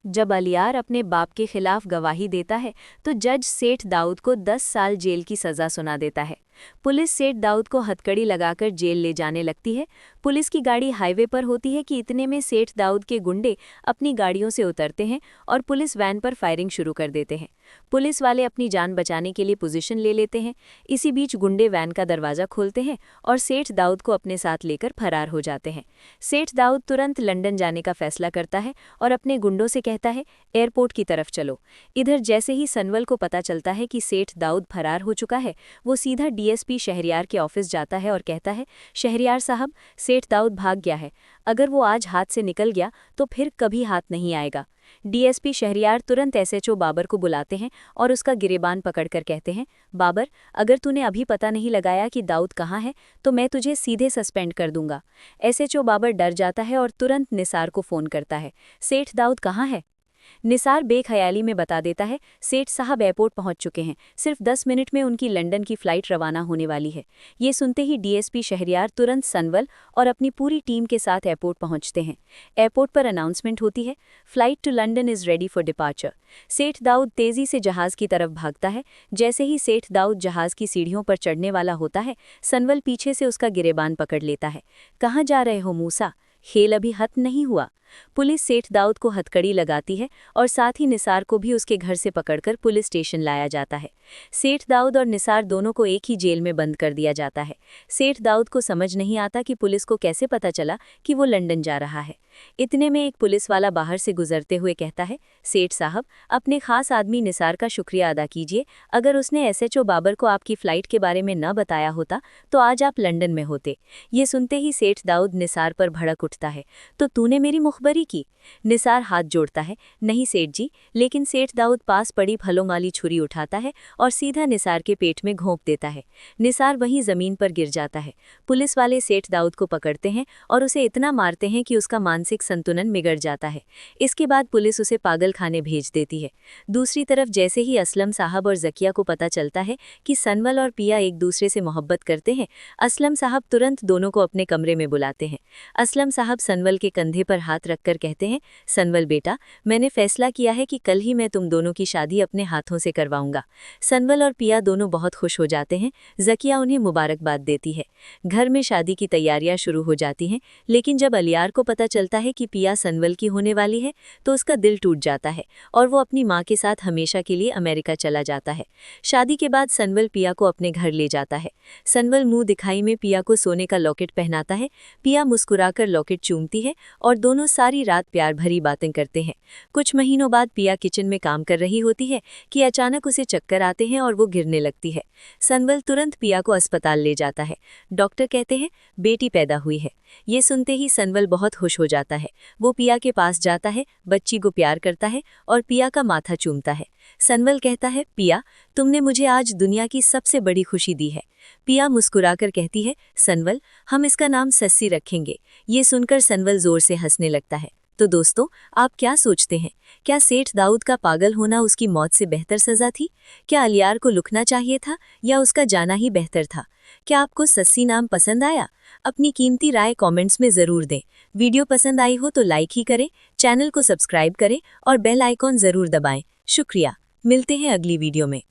जब अलियार अपने बाप के खिलाफ गवाही देता है तो जज सेठ दाऊद को 10 साल जेल की सज़ा सुना देता है। पुलिस सेठ दाऊद को हथकड़ी लगाकर जेल ले जाने लगती है। पुलिस की गाड़ी हाईवे पर होती है कि इतने में सेठ दाऊद के गुंडे अपनी गाड़ियों से उतरते हैं और पुलिस वैन पर फायरिंग शुरू कर देते हैं। पुलिस वाले अपनी जान बचाने के लिए पोजीशन ले लेते हैं। इसी बीच गुंडे वैन का दरवाज़ा खोलते हैं और सेठ दाऊद को अपने साथ लेकर फरार हो जाते हैं। सेठ दाऊद तुरंत लंदन जाने का फैसला करता है और अपने गुंडों से कहता है, एयरपोर्ट की तरफ चलो। इधर जैसे ही सनवल को पता चलता है कि सेठ दाऊद फरार हो चुका है, वो सीधा डीएसपी शहरयार के ऑफिस जाता है और कहता है, शहरयार साहब, सेठ दाऊद भाग गया है। अगर वो आज हाथ से निकल गया तो फिर कभी हाथ नहीं आएगा। डीएसपी शहरयार तुरंत एसएचओ बाबर को बुलाते हैं और उसका गिरेबान पकड़कर कहते हैं, बाबर, अगर तूने अभी पता नहीं लगाया कि दाऊद कहाँ है तो मैं तुझे सीधे सस्पेंड कर दूंगा। एसएचओ बाबर डर जाता है और तुरंत निसार को फ़ोन करता है, सेठ दाऊद कहाँ है? निसार बेख्याली में बता देता है, सेठ साहब एयरपोर्ट पहुंच चुके हैं, सिर्फ 10 मिनट में उनकी लंदन की फ़्लाइट रवाना होने वाली है। ये सुनते ही डीएसपी शहरयार तुरंत सनवल और अपनी पूरी टीम के साथ एयरपोर्ट पहुंचते हैं। एयरपोर्ट पर अनाउंसमेंट होती है, flight to London is ready for departure. Seth Dawood तेज़ी से जहाज़ की तरफ भागता है। जैसे ही सेठ दाऊद जहाज़ की सीढ़ियों पर चढ़ने वाला होता है, सनवल पीछे से उसका गिरेबान पकड़ लेता है। कहाँ जा रहे हो मूसा? खेल अभी खत्म नहीं हुआ। पुलिस सेठ दाऊद को हथकड़ी लगाती है और साथ ही निसार को भी उसके घर से पकड़कर पुलिस स्टेशन लाया जाता है। सेठ दाऊद और निसार दोनों को एक ही जेल में बंद कर दिया जाता है। सेठ दाऊद को समझ नहीं आता कि पुलिस को कैसे पता चला कि वो लंदन जा रहा है। इतने में एक पुलिस वाला बाहर से गुजरते हुए कहता है, सेठ साहब, अपने खास आदमी निसार का शुक्रिया अदा कीजिए। अगर उसने एसएचओ बाबर को आपकी फ़्लाइट के बारे में न बताया होता तो आज आप लंदन में होते। ये सुनते ही सेठ दाऊद निसार पर भड़क उठता है, तो तूने मेरी मुखबरी की? निसार हाथ जोड़ता है, नहीं सेठ जी। लेकिन सेठ दाऊद पास पड़ी फलों वाली छुरी उठाता है और सीधा निसार के पेट में घोंप देता है। निसार वहीं ज़मीन पर गिर जाता है। पुलिस वाले सेठ दाऊद को पकड़ते हैं और उसे इतना मारते हैं कि उसका मानसिक संतुलन बिगड़ जाता है। इसके बाद पुलिस उसे पागल खाने भेज देती है। दूसरी तरफ जैसे ही असलम साहब और जकिया को पता चलता है कि सनवल और पिया एक दूसरे से मोहब्बत करते हैं, असलम साहब तुरंत दोनों को अपने कमरे में बुलाते हैं। असलम साहब सनवल के कंधे पर हाथ रखकर कहते हैं, सनवल बेटा, मैंने फैसला किया है कि कल ही मैं तुम दोनों की शादी अपने हाथों से करवाऊंगा। सनवल और पिया दोनों बहुत खुश हो जाते हैं। जकिया उन्हें मुबारकबाद देती है। घर में शादी की तैयारियां शुरू हो जाती हैं, लेकिन जब अलियार को पता चलता है कि पिया सनवल की होने वाली है तो उसका दिल टूट जाता है और वो अपनी माँ के साथ हमेशा के लिए अमेरिका चला जाता है। शादी के बाद सनवल पिया को अपने घर ले जाता है। सनवल मुंह दिखाई में पिया को सोने का लॉकेट पहनाता है। पिया मुस्कुराकर लॉकेट चूमती है और दोनों सारी रात प्यार भरी बातें करते हैं। कुछ महीनों बाद पिया किचन में काम कर रही होती है कि अचानक उसे चक्कर आते हैं और वो गिरने लगती है। सनवल तुरंत पिया को अस्पताल ले जाता है। डॉक्टर कहते हैं, बेटी पैदा हुई है। ये सुनते ही सनवल बहुत खुश हो जाता है। वो पिया के पास जाता है, बच्ची को प्यार करता है और पिया का माथा चूमता है। सनवल कहता है, पिया, तुमने मुझे आज दुनिया की सबसे बड़ी खुशी दी है। पिया मुस्कुराकर कहती है, सनवल, हम इसका नाम सस्सी रखेंगे। ये सुनकर सनवल जोर से हंसने लगता है। तो दोस्तों, आप क्या सोचते हैं? क्या सेठ दाऊद का पागल होना उसकी मौत से बेहतर सज़ा थी? क्या अलियार को लुकना चाहिए था या उसका जाना ही बेहतर था? क्या आपको सस्सी नाम पसंद आया? अपनी कीमती राय कमेंट्स में ज़रूर दें। वीडियो पसंद आई हो तो लाइक ही करें, चैनल को सब्सक्राइब करें और बेल आइकॉन ज़रूर दबाएं। शुक्रिया। मिलते हैं अगली वीडियो में।